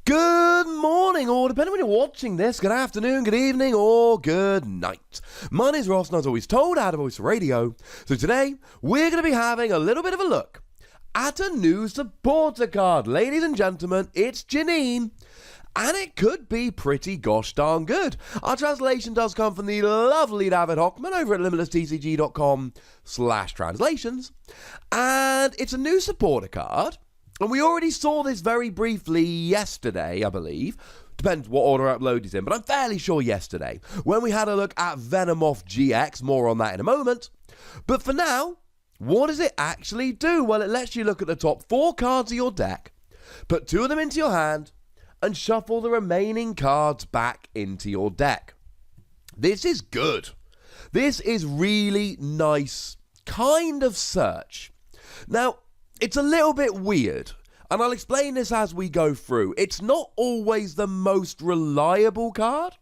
Good morning, or depending when you're watching this, good afternoon, good evening, or good night. My name's Ross, and as always told, out of Voice Radio. So today, we're going to be having a little bit of a look at a new supporter card. Ladies and gentlemen, it's Janine, and it could be pretty gosh darn good. Our translation does come from the lovely David Hochmann over at limitlesstcg.com/translations, and it's a new supporter card. And we already saw this very briefly yesterday, I believe. Depends what order I upload it in, but I'm fairly sure yesterday, when we had a look at Venomoth GX. More on that in a moment. But for now, what does it actually do? Well, it lets you look at the top 4 cards of your deck, put 2 of them into your hand, and shuffle the remaining cards back into your deck. This is good. This is really nice kind of search. Now, it's a little bit weird, and I'll explain this as we go through. It's not always the most reliable card,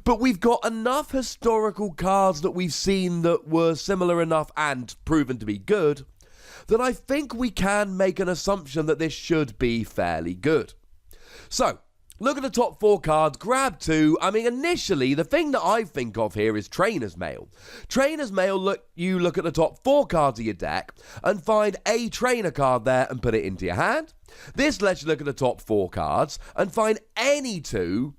but we've got enough historical cards that we've seen that were similar enough and proven to be good, that I think we can make an assumption that this should be fairly good. So, look at the top 4 cards, grab 2. I mean, initially, the thing that I think of here is Trainer's Mail. Trainer's Mail, you look at the top 4 cards of your deck and find a trainer card there and put it into your hand. This lets you look at the top 4 cards and find any 2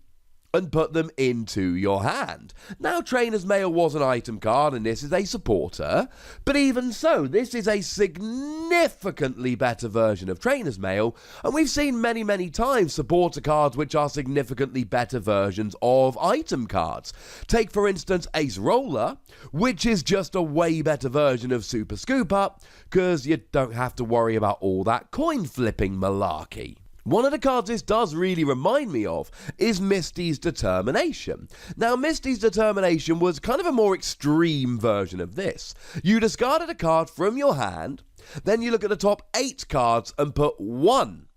and put them into your hand. Now, Trainer's Mail was an item card, and this is a supporter, but even so, this is a significantly better version of Trainer's Mail, and we've seen many, many times supporter cards which are significantly better versions of item cards. Take, for instance, Ace Roller, which is just a way better version of Super Scoop Up, because you don't have to worry about all that coin flipping malarkey. One of the cards this does really remind me of is Misty's Determination. Now, Misty's Determination was kind of a more extreme version of this. You discarded a card from your hand, then you look at the top 8 cards and put 1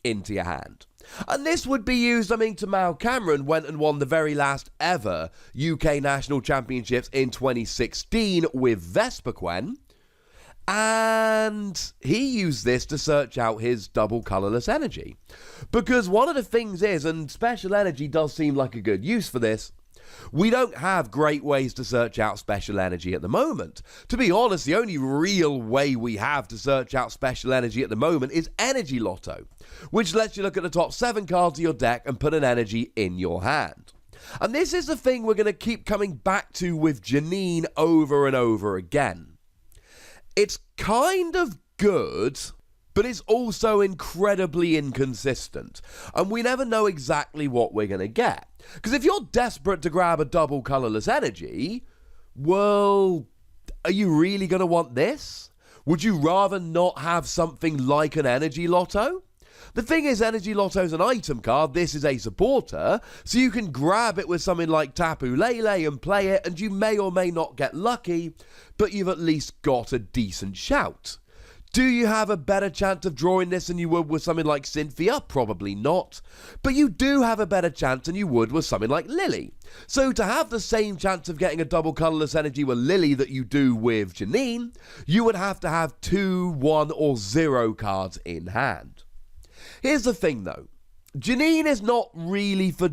into your hand. And this would be used, Tamau Cameron went and won the very last ever UK National Championships in 2016 with Vesperquen. And he used this to search out his double colourless energy. Because one of the things is, and special energy does seem like a good use for this, we don't have great ways to search out special energy at the moment. To be honest, the only real way we have to search out special energy at the moment is Energy Lotto, which lets you look at the top 7 cards of your deck and put an energy in your hand. And this is the thing we're going to keep coming back to with Janine over and over again. It's kind of good, but it's also incredibly inconsistent. And we never know exactly what we're going to get. Because if you're desperate to grab a double colourless energy, well, are you really going to want this? Would you rather not have something like an Energy Lotto? The thing is, Energy Lotto's an item card, this is a supporter, so you can grab it with something like Tapu Lele and play it, and you may or may not get lucky, but you've at least got a decent shout. Do you have a better chance of drawing this than you would with something like Cynthia? Probably not. But you do have a better chance than you would with something like Lily. So to have the same chance of getting a double colourless energy with Lily that you do with Janine, you would have to have 2, 1 or 0 cards in hand. Here's the thing though, Janine is not really for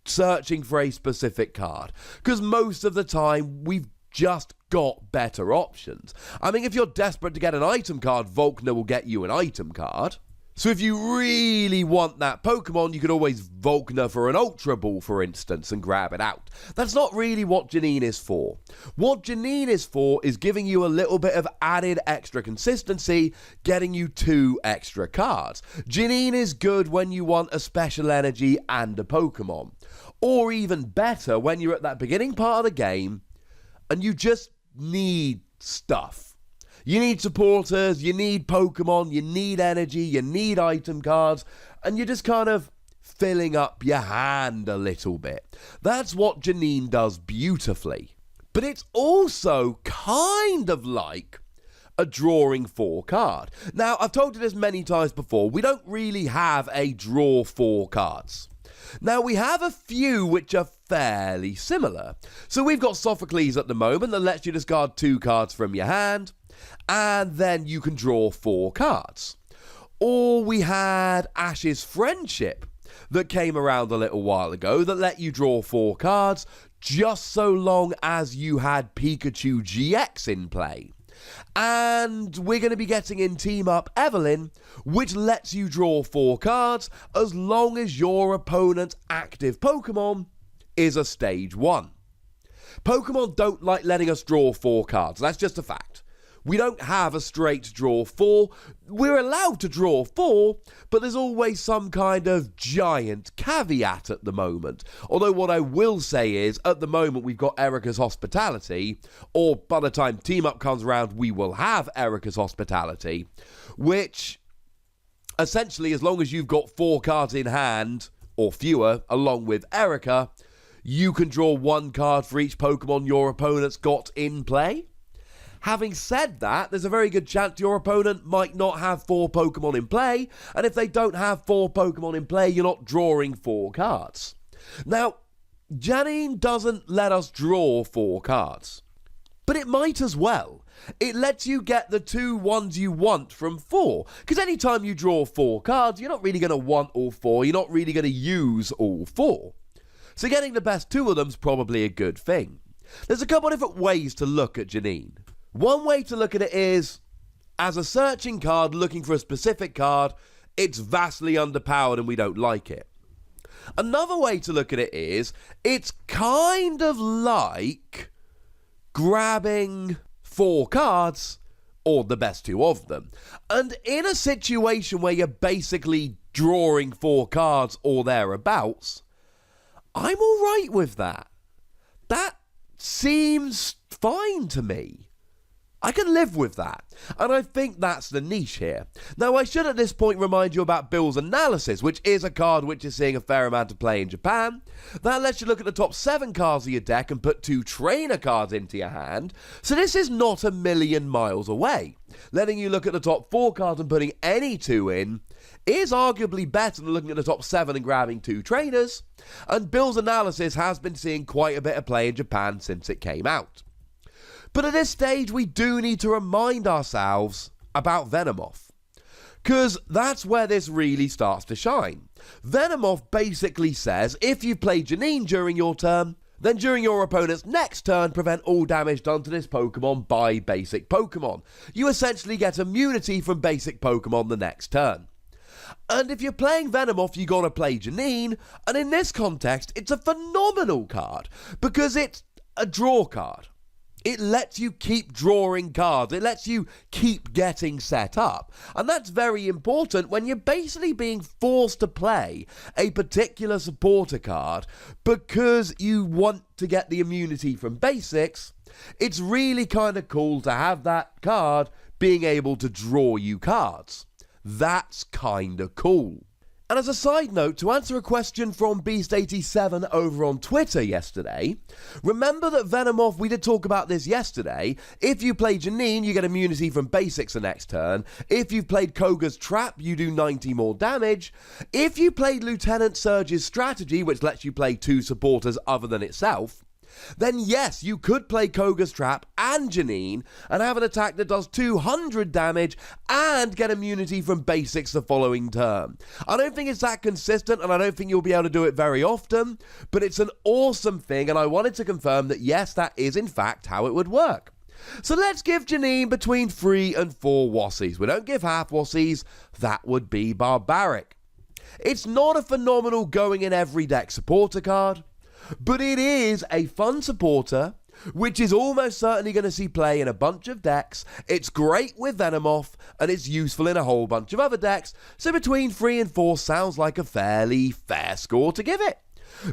searching for a specific card, because most of the time we've just got better options. If you're desperate to get an item card, Volkner will get you an item card. So if you really want that Pokemon, you could always Volkner for an Ultra Ball, for instance, and grab it out. That's not really what Janine is for. What Janine is for is giving you a little bit of added extra consistency, getting you 2 extra cards. Janine is good when you want a special energy and a Pokemon. Or even better, when you're at that beginning part of the game, and you just need stuff. You need supporters, you need Pokemon, you need energy, you need item cards, and you're just kind of filling up your hand a little bit. That's what Janine does beautifully. But it's also kind of like a drawing 4 card. Now, I've told you this many times before, we don't really have a draw 4 cards. Now, we have a few which are fairly similar. So we've got Sophocles at the moment that lets you discard 2 cards from your hand, and then you can draw 4 cards. Or we had Ash's Friendship, that came around a little while ago that let you draw 4 cards just so long as you had Pikachu GX in play. And we're going to be getting in Team Up Evelyn, which lets you draw 4 cards as long as your opponent's active Pokemon is a Stage 1. Pokemon don't like letting us draw 4 cards, that's just a fact. We don't have a straight draw 4. We're allowed to draw 4, but there's always some kind of giant caveat at the moment. Although what I will say is, at the moment we've got Erica's Hospitality, or by the time Team Up comes around, we will have Erica's Hospitality, which essentially, as long as you've got 4 cards in hand, or fewer, along with Erica, you can draw 1 card for each Pokemon your opponent's got in play. Having said that, there's a very good chance your opponent might not have 4 Pokemon in play, and if they don't have 4 Pokemon in play, you're not drawing 4 cards. Now, Janine doesn't let us draw 4 cards, but it might as well. It lets you get the 2 ones you want from 4, because anytime you draw 4 cards, you're not really going to want all 4, you're not really going to use all 4. So getting the best 2 of them's probably a good thing. There's a couple of different ways to look at Janine. One way to look at it is, as a searching card looking for a specific card, it's vastly underpowered and we don't like it. Another way to look at it is, it's kind of like grabbing 4 cards, or the best 2 of them. And in a situation where you're basically drawing 4 cards or thereabouts, I'm alright with that. That seems fine to me. I can live with that, and I think that's the niche here. Now, I should at this point remind you about Bill's Analysis, which is a card which is seeing a fair amount of play in Japan. That lets you look at the top 7 cards of your deck and put 2 trainer cards into your hand, so this is not a million miles away. Letting you look at the top 4 cards and putting any 2 in is arguably better than looking at the top 7 and grabbing 2 trainers, and Bill's Analysis has been seeing quite a bit of play in Japan since it came out. But at this stage, we do need to remind ourselves about Venomoth, because that's where this really starts to shine. Venomoth basically says, if you play Janine during your turn, then during your opponent's next turn, prevent all damage done to this Pokemon by basic Pokemon. You essentially get immunity from basic Pokemon the next turn. And if you're playing Venomoth, you gotta play Janine, and in this context, it's a phenomenal card, because it's a draw card. It lets you keep drawing cards. It lets you keep getting set up. And that's very important when you're basically being forced to play a particular supporter card because you want to get the immunity from basics. It's really kind of cool to have that card being able to draw you cards. That's kind of cool. And as a side note, to answer a question from Beast87 over on Twitter yesterday, remember that Venomoth, we did talk about this yesterday, if you play Janine, you get immunity from basics the next turn. If you've played Koga's Trap, you do 90 more damage. If you played Lieutenant Surge's Strategy, which lets you play 2 supporters other than itself, then yes, you could play Koga's Trap and Janine and have an attack that does 200 damage and get immunity from basics the following turn. I don't think it's that consistent, and I don't think you'll be able to do it very often, but it's an awesome thing, and I wanted to confirm that yes, that is in fact how it would work. So let's give Janine between 3 and 4 Wassies. We don't give half Wassies, that would be barbaric. It's not a phenomenal going in every deck supporter card, but it is a fun supporter, which is almost certainly going to see play in a bunch of decks. It's great with Venomoth, and it's useful in a whole bunch of other decks, so between 3 and 4 sounds like a fairly fair score to give it.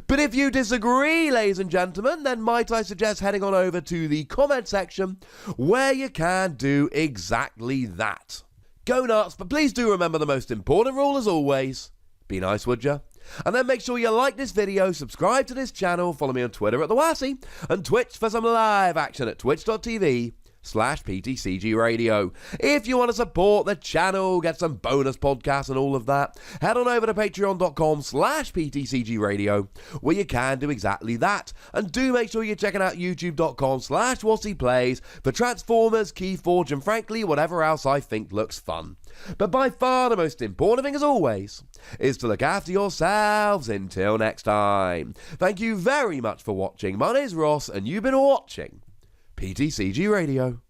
But if you disagree, ladies and gentlemen, then might I suggest heading on over to the comment section, where you can do exactly that. Go nuts, but please do remember the most important rule as always, be nice, would ya? And then make sure you like this video, subscribe to this channel, follow me on Twitter at TheWassy, and Twitch for some live action at twitch.tv/TheWassy. patreon.com/PTCGRadio. If you want to support the channel, get some bonus podcasts and all of that, head on over to patreon.com/PTCGRadio, where you can do exactly that. And do make sure you're checking out youtube.com/WhatsYPlays for Transformers, Keyforge, and frankly, whatever else I think looks fun. But by far the most important thing, as always, is to look after yourselves. Until next time. Thank you very much for watching. My name is Ross, and you've been watching PTCG Radio.